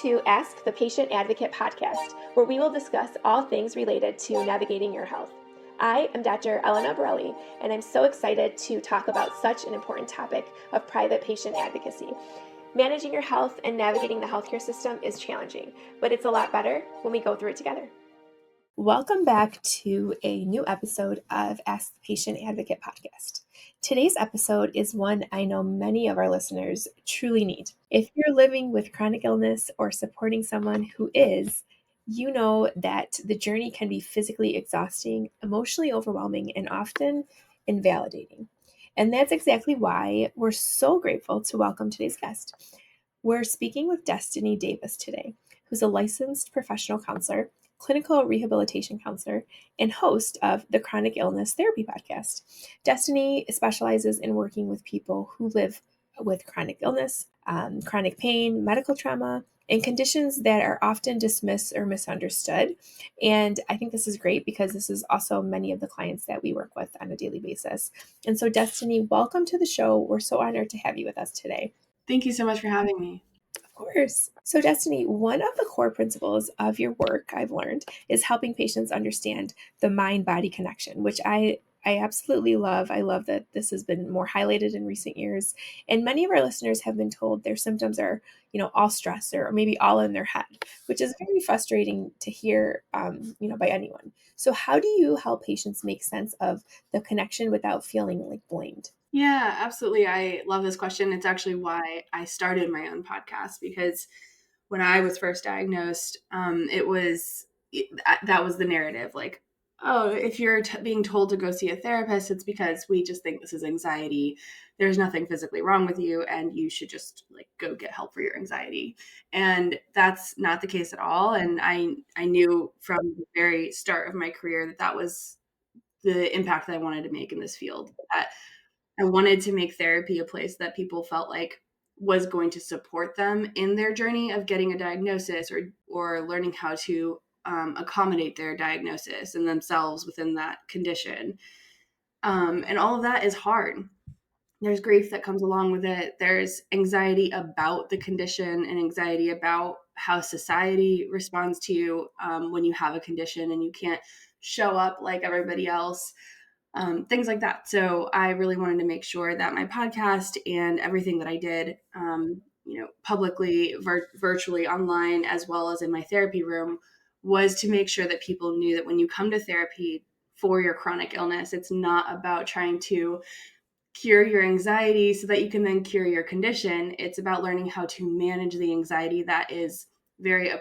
to Ask the Patient Advocate podcast, where we will discuss all things related to navigating your health. I am Dr. Elena Borelli, and I'm so excited to talk about such an important topic of private patient advocacy. Managing your health and navigating the healthcare system is challenging, but it's a lot better when we go through it together. Welcome back to a new episode of Ask the Patient Advocate podcast. Today's episode is one I know many of our listeners truly need. If you're living with chronic illness or supporting someone who is, you know that the journey can be physically exhausting, emotionally overwhelming, and often invalidating. And that's exactly why we're so grateful to welcome today's guest. We're speaking with Destiny Davis today, who's a licensed professional counselor, clinical rehabilitation counselor, and host of the Chronic Illness Therapy podcast. Destiny specializes in working with people who live with chronic illness, chronic pain, medical trauma, and conditions that are often dismissed or misunderstood. And I think this is great because this is also many of the clients that we work with on a daily basis. And so, Destiny, welcome to the show. We're so honored to have you with us today. Thank you so much for having me. Of course. So, Destiny, one of the core principles of your work I've learned is helping patients understand the mind-body connection, which I absolutely love. I love that this has been more highlighted in recent years. And many of our listeners have been told their symptoms are, all stress or maybe all in their head, which is very frustrating to hear, by anyone. So how do you help patients make sense of the connection without feeling like blamed? Yeah, absolutely. I love this question. It's actually why I started my own podcast, because when I was first diagnosed, that was the narrative. Like, oh, if you're being told to go see a therapist, it's because we just think this is anxiety. There's nothing physically wrong with you, and you should just go get help for your anxiety. And that's not the case at all. And I knew from the very start of my career that was the impact that I wanted to make in this field. That I wanted to make therapy a place that people felt like was going to support them in their journey of getting a diagnosis or learning how to accommodate their diagnosis and themselves within that condition. And all of that is hard. There's grief that comes along with it. There's anxiety about the condition and anxiety about how society responds to you when you have a condition and you can't show up like everybody else. Things like that. So I really wanted to make sure that my podcast and everything that I did, publicly, virtually, online, as well as in my therapy room, was to make sure that people knew that when you come to therapy for your chronic illness, it's not about trying to cure your anxiety so that you can then cure your condition. It's about learning how to manage the anxiety that is very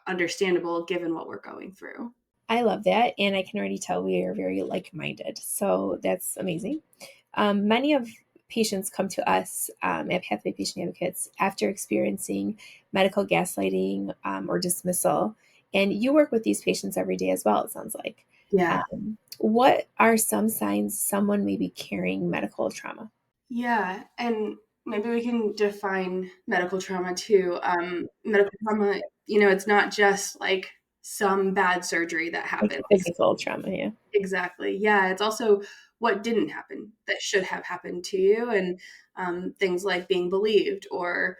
understandable given what we're going through. I love that. And I can already tell we are very like-minded. So that's amazing. Many of patients come to us at Pathway Patient Advocates after experiencing medical gaslighting or dismissal. And you work with these patients every day as well, it sounds like. Yeah. What are some signs someone may be carrying medical trauma? Yeah. And maybe we can define medical trauma too. Medical trauma, it's not just like some bad surgery that happens. Physical trauma, yeah. Exactly. Yeah. It's also what didn't happen that should have happened to you. And things like being believed or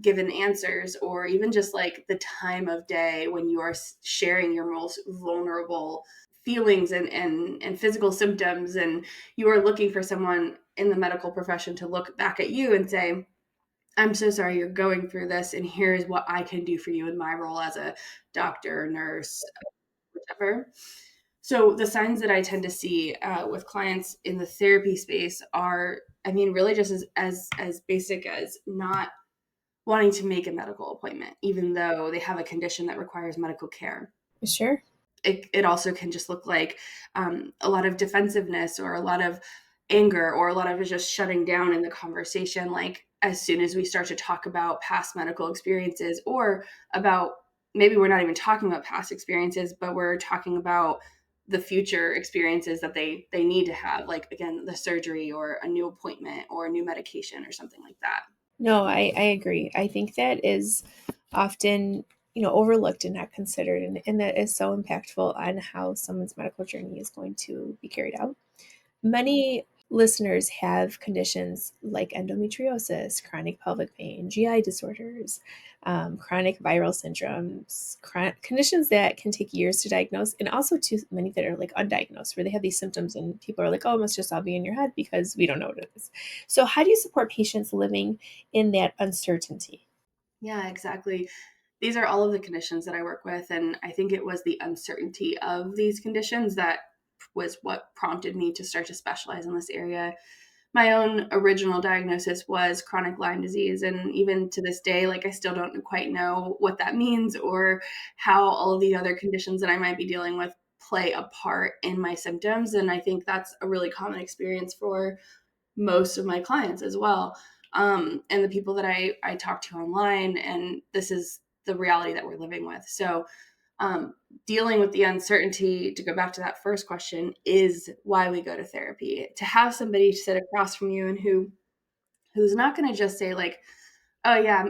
given answers, or even just like the time of day when you are sharing your most vulnerable feelings and physical symptoms, and you are looking for someone in the medical profession to look back at you and say, I'm so sorry you're going through this, and here's what I can do for you in my role as a doctor, nurse, whatever. So the signs that I tend to see with clients in the therapy space are, really just as basic as not wanting to make a medical appointment, even though they have a condition that requires medical care. Sure. It also can just look like a lot of defensiveness or a lot of anger or a lot of just shutting down in the conversation. Like as soon as we start to talk about past medical experiences, or about, maybe we're not even talking about past experiences, but we're talking about the future experiences that they need to have, like, again, the surgery or a new appointment or a new medication or something like that. No, I agree. I think that is often, overlooked and not considered. And that is so impactful on how someone's medical journey is going to be carried out. Many listeners have conditions like endometriosis, chronic pelvic pain, GI disorders, chronic viral syndromes, conditions that can take years to diagnose, and also too many that are like undiagnosed, where they have these symptoms and people are like, oh, it must just all be in your head because we don't know what it is. So, how do you support patients living in that uncertainty? Yeah, exactly. These are all of the conditions that I work with. And I think it was the uncertainty of these conditions that was what prompted me to start to specialize in this area. My own original diagnosis was chronic Lyme disease. And even to this day, like I still don't quite know what that means or how all of the other conditions that I might be dealing with play a part in my symptoms. And I think that's a really common experience for most of my clients as well. And the people that I talk to online, and this is the reality that we're living with. So, dealing with the uncertainty, to go back to that first question, is why we go to therapy. To have somebody sit across from you and who's not going to just say like, oh yeah,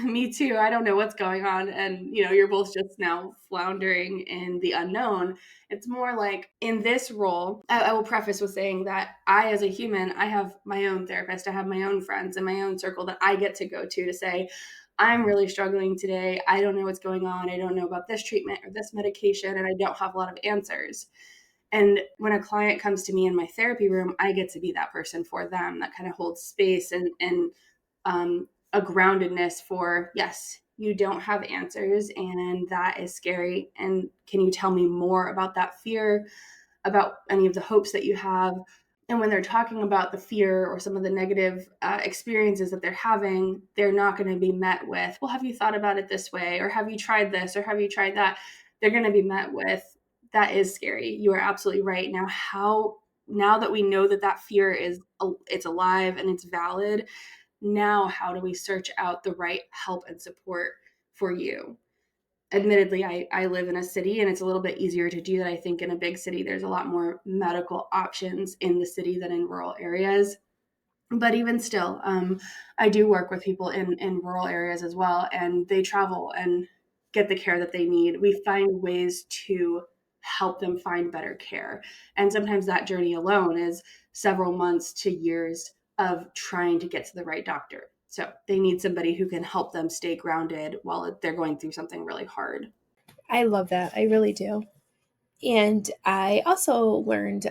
me too, I don't know what's going on, and you're both just now floundering in the unknown. It's more like, in this role, I will preface with saying that I, as a human, I have my own therapist, I have my own friends and my own circle that I get to go to say, I'm really struggling today, I don't know what's going on, I don't know about this treatment or this medication, and I don't have a lot of answers. And when a client comes to me in my therapy room, I get to be that person for them that kind of holds space and a groundedness for, yes, you don't have answers, and that is scary. And can you tell me more about that fear, about any of the hopes that you have? And when they're talking about the fear or some of the negative experiences that they're having, they're not going to be met with, well, have you thought about it this way? Or have you tried this? Or have you tried that? They're going to be met with, that is scary. You are absolutely right. Now that we know that that fear it's alive and it's valid, now how do we search out the right help and support for you? Admittedly, I live in a city, and it's a little bit easier to do that. I think in a big city, there's a lot more medical options in the city than in rural areas. But even still, I do work with people in rural areas as well, and they travel and get the care that they need. We find ways to help them find better care. And sometimes that journey alone is several months to years of trying to get to the right doctor. So they need somebody who can help them stay grounded while they're going through something really hard. I love that. I really do. And I also learned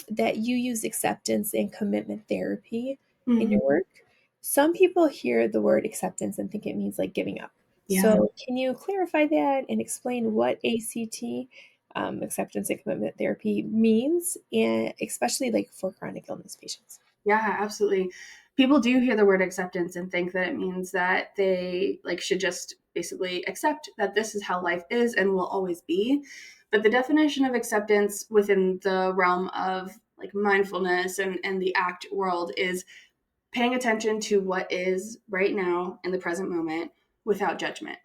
that you use acceptance and commitment therapy in your Mhm. work. Some people hear the word acceptance and think it means like giving up. Yeah. So, can you clarify that and explain what ACT, acceptance and commitment therapy, means, and especially like for chronic illness patients? Yeah, absolutely. People do hear the word acceptance and think that it means that they like should just basically accept that this is how life is and will always be. But the definition of acceptance within the realm of like mindfulness and the ACT world is paying attention to what is right now in the present moment without judgment.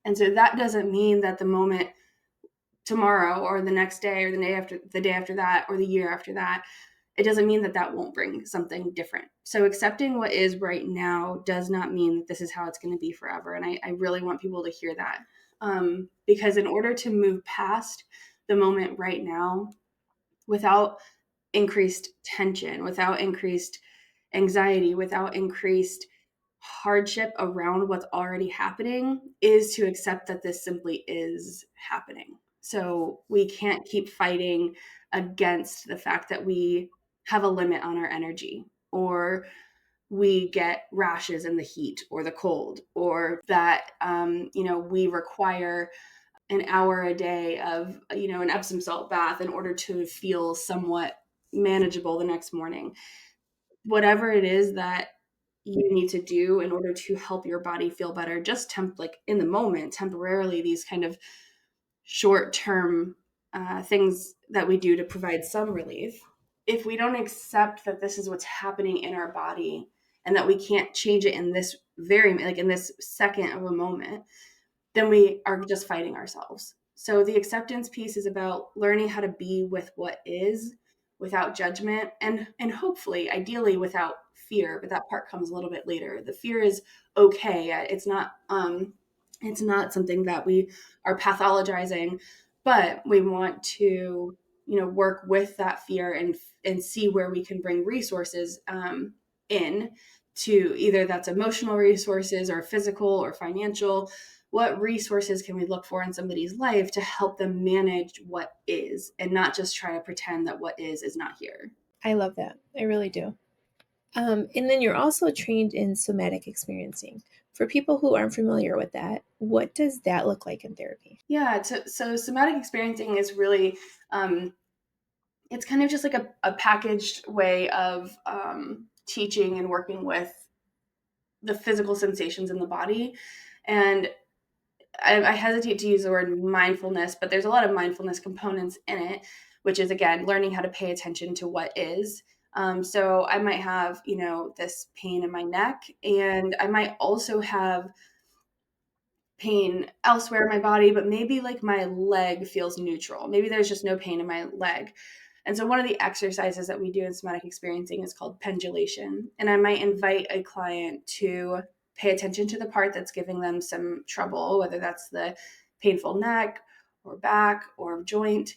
And so that doesn't mean that the moment tomorrow or the next day or the day after that or the year after that, it doesn't mean that that won't bring something different. So accepting what is right now does not mean that this is how it's going to be forever. And I really want people to hear that, because in order to move past the moment right now without increased tension, without increased anxiety, without increased hardship around what's already happening, is to accept that this simply is happening. So we can't keep fighting against the fact that we have a limit on our energy, or we get rashes in the heat or the cold, or that we require an hour a day of an Epsom salt bath in order to feel somewhat manageable the next morning. Whatever it is that you need to do in order to help your body feel better, just like in the moment, temporarily, these kind of short term things that we do to provide some relief. If we don't accept that this is what's happening in our body and that we can't change it in this in this second of a moment, then we are just fighting ourselves. So the acceptance piece is about learning how to be with what is without judgment, and hopefully ideally without fear, but that part comes a little bit later. The fear is okay. It's not something that we are pathologizing, but we want to work with that fear and see where we can bring resources in to either that's emotional resources or physical or financial. What resources can we look for in somebody's life to help them manage what is and not just try to pretend that what is not here? I love that. I really do. And then you're also trained in somatic experiencing. For people who aren't familiar with that, what does that look like in therapy? Yeah, so somatic experiencing is really, it's kind of just like a packaged way of teaching and working with the physical sensations in the body. And I hesitate to use the word mindfulness, but there's a lot of mindfulness components in it, which is, again, learning how to pay attention to what is. So I might have, this pain in my neck, and I might also have pain elsewhere in my body, but maybe like my leg feels neutral. Maybe there's just no pain in my leg. And so one of the exercises that we do in somatic experiencing is called pendulation. And I might invite a client to pay attention to the part that's giving them some trouble, whether that's the painful neck or back or joint,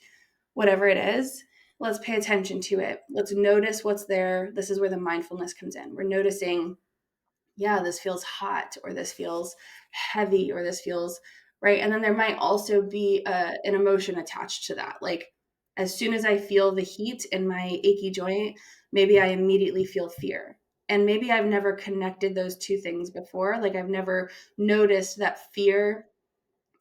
whatever it is. Let's pay attention to it. Let's notice what's there. This is where the mindfulness comes in. We're noticing, yeah, this feels hot, or this feels heavy, or this feels right. And then there might also be an emotion attached to that. Like, as soon as I feel the heat in my achy joint, maybe I immediately feel fear. And maybe I've never connected those two things before. Like, I've never noticed that fear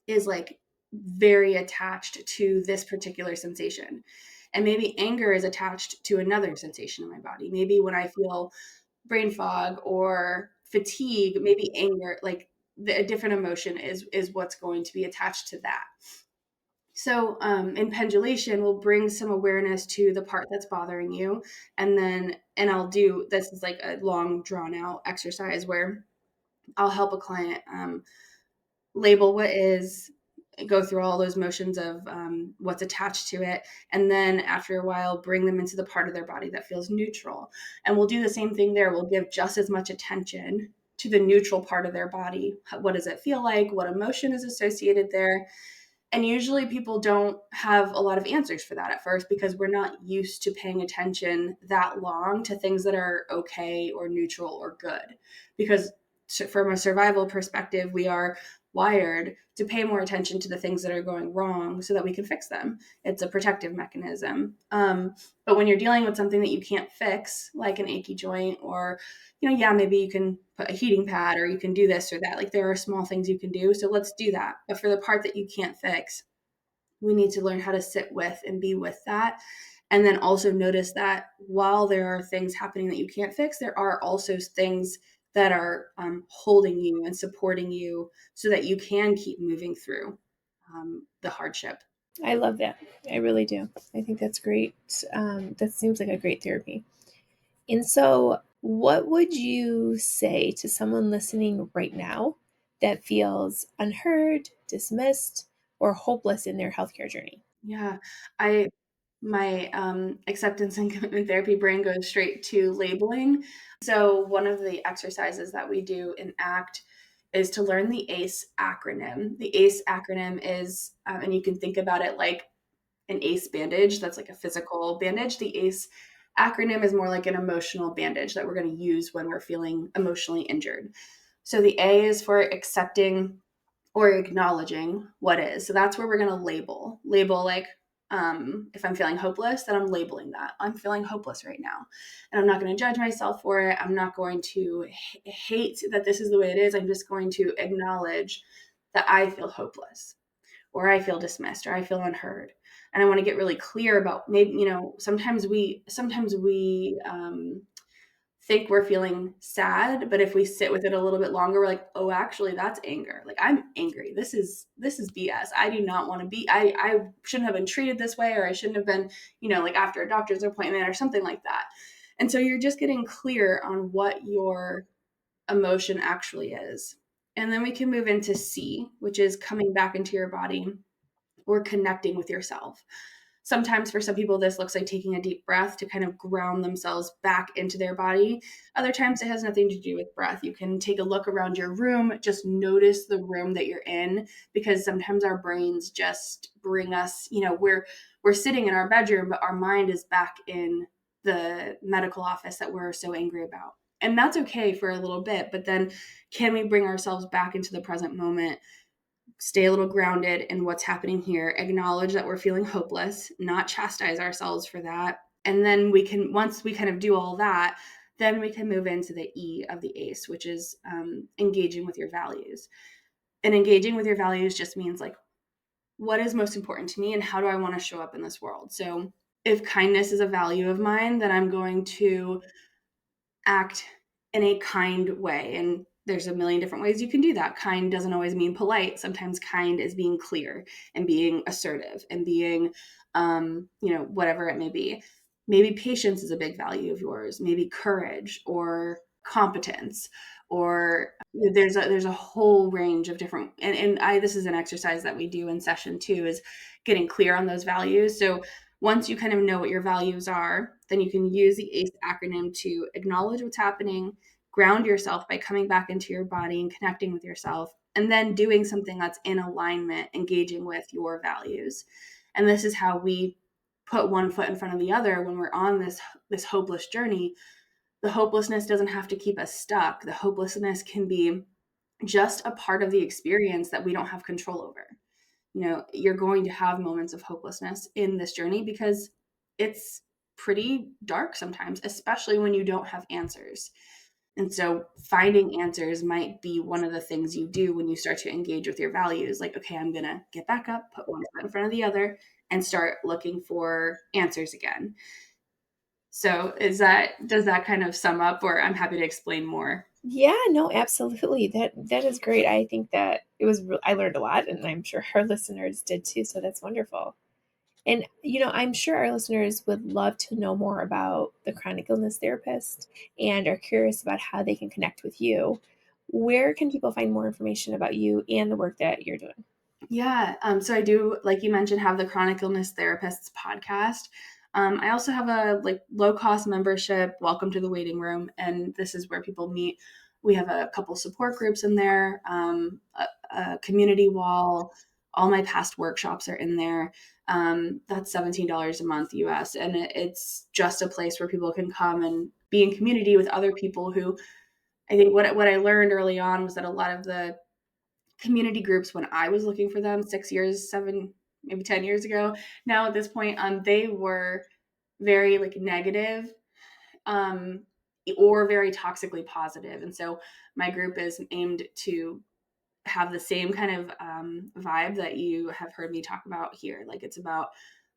is like very attached to this particular sensation. And maybe anger is attached to another sensation in my body. Maybe when I feel brain fog or fatigue, maybe anger, like a different emotion is what's going to be attached to that. So in pendulation, we'll bring some awareness to the part that's bothering you, and I'll do this is like a long drawn out exercise where I'll help a client label what is, go through all those motions of what's attached to it, and then after a while bring them into the part of their body that feels neutral. And we'll do the same thing there. We'll give just as much attention to the neutral part of their body. What does it feel like? What emotion is associated there? And usually people don't have a lot of answers for that at first, because we're not used to paying attention that long to things that are okay or neutral or good. Because from a survival perspective, we are wired to pay more attention to the things that are going wrong so that we can fix them. It's a protective mechanism. But when you're dealing with something that you can't fix, like an achy joint, or, yeah, maybe you can put a heating pad, or you can do this or that. Like, there are small things you can do. So let's do that. But for the part that you can't fix, we need to learn how to sit with and be with that. And then also notice that while there are things happening that you can't fix, there are also things that are holding you and supporting you so that you can keep moving through the hardship. I love that. I really do. I think that's great. That seems like a great therapy. And so, what would you say to someone listening right now that feels unheard, dismissed, or hopeless in their healthcare journey? Yeah, my acceptance and commitment therapy brain goes straight to labeling. So one of the exercises that we do in ACT is to learn the ACE acronym. The ACE acronym is, and you can think about it like an ACE bandage. That's like a physical bandage. The ACE acronym is more like an emotional bandage that we're going to use when we're feeling emotionally injured. So the A is for accepting or acknowledging what is. So that's where we're going to label like, if I'm feeling hopeless, then I'm labeling that I'm feeling hopeless right now, and I'm not going to judge myself for it. I'm not going to hate that this is the way it is. I'm just going to acknowledge that I feel hopeless, or I feel dismissed, or I feel unheard. And I want to get really clear about, maybe, sometimes we think we're feeling sad, but if we sit with it a little bit longer, we're like, oh, actually that's anger. Like, I'm angry. This is BS. I do not want to be, I shouldn't have been treated this way, or I shouldn't have been, like after a doctor's appointment or something like that. And so you're just getting clear on what your emotion actually is. And then we can move into C, which is coming back into your body or connecting with yourself. Sometimes for some people, this looks like taking a deep breath to kind of ground themselves back into their body. Other times it has nothing to do with breath. You can take a look around your room, just notice the room that you're in, because sometimes our brains just bring us, we're sitting in our bedroom, but our mind is back in the medical office that we're so angry about. And that's okay for a little bit, but then can we bring ourselves back into the present moment, stay a little grounded in what's happening here, acknowledge that we're feeling hopeless, not chastise ourselves for that. And then once we kind of do all that, then we can move into the E of the ACE, which is engaging with your values. And engaging with your values just means like, what is most important to me and how do I want to show up in this world? So if kindness is a value of mine, then I'm going to act in a kind way. And there's a million different ways you can do that. Kind doesn't always mean polite. Sometimes kind is being clear and being assertive and being, whatever it may be. Maybe patience is a big value of yours. Maybe courage or competence, or there's a whole range of different. And this is an exercise that we do in session 2 is getting clear on those values. So once you kind of know what your values are, then you can use the ACE acronym to acknowledge what's happening, ground yourself by coming back into your body and connecting with yourself, and then doing something that's in alignment, engaging with your values. And this is how we put one foot in front of the other when we're on this hopeless journey. The hopelessness doesn't have to keep us stuck. The hopelessness can be just a part of the experience that we don't have control over. You're going to have moments of hopelessness in this journey because it's pretty dark sometimes, especially when you don't have answers. And so finding answers might be one of the things you do when you start to engage with your values. Like, okay, I'm going to get back up, put one foot in front of the other, and start looking for answers again. So does that kind of sum up, or I'm happy to explain more? Yeah, no, absolutely. That is great. I think that I learned a lot, and I'm sure our listeners did too. So that's wonderful. And I'm sure our listeners would love to know more about the chronic illness therapist and are curious about how they can connect with you. Where can people find more information about you and the work that you're doing? Yeah. So I do, like you mentioned, have the Chronic Illness Therapists podcast. I also have a low cost membership, Welcome to the Waiting Room, and this is where people meet. We have a couple support groups in there, a community wall. All my past workshops are in there. That's $17 a month US, and it's just a place where people can come and be in community with other people who. I think what I learned early on was that a lot of the community groups when I was looking for them 6 years, 7, maybe 10 years ago. Now at this point, they were very negative, um, or very toxically positive. And so my group is aimed to have the same kind of vibe that you have heard me talk about here. Like it's about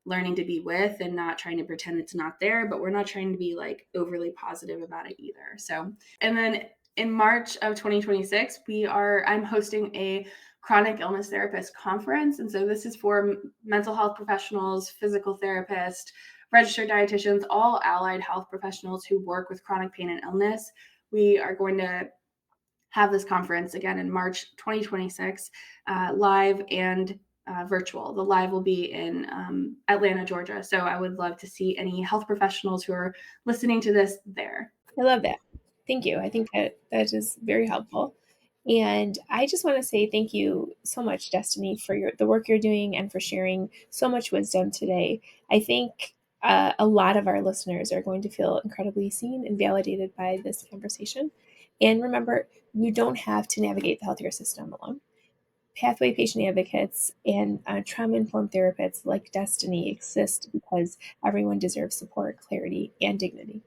learning to be with and not trying to pretend it's not there, but we're not trying to be overly positive about it either. So, and then in March of 2026, I'm hosting a chronic illness therapist conference. And so this is for mental health professionals, physical therapists, registered dietitians, all allied health professionals who work with chronic pain and illness. We are going to have this conference again in March 2026, live and virtual. The live will be in Atlanta, Georgia. So I would love to see any health professionals who are listening to this there. I love that. Thank you. I think that is very helpful. And I just want to say thank you so much, Destiny, for the work you're doing and for sharing so much wisdom today. I think a lot of our listeners are going to feel incredibly seen and validated by this conversation. And remember, you don't have to navigate the healthcare system alone. Pathway patient advocates and trauma-informed therapists like Destiny exist because everyone deserves support, clarity, and dignity.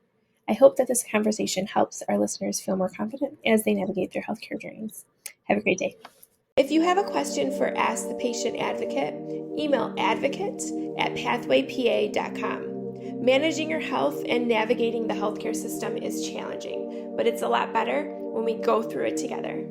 I hope that this conversation helps our listeners feel more confident as they navigate their healthcare journeys. Have a great day. If you have a question for Ask the Patient Advocate, email advocate@pathwaypa.com. Managing your health and navigating the healthcare system is challenging, but it's a lot better when we go through it together.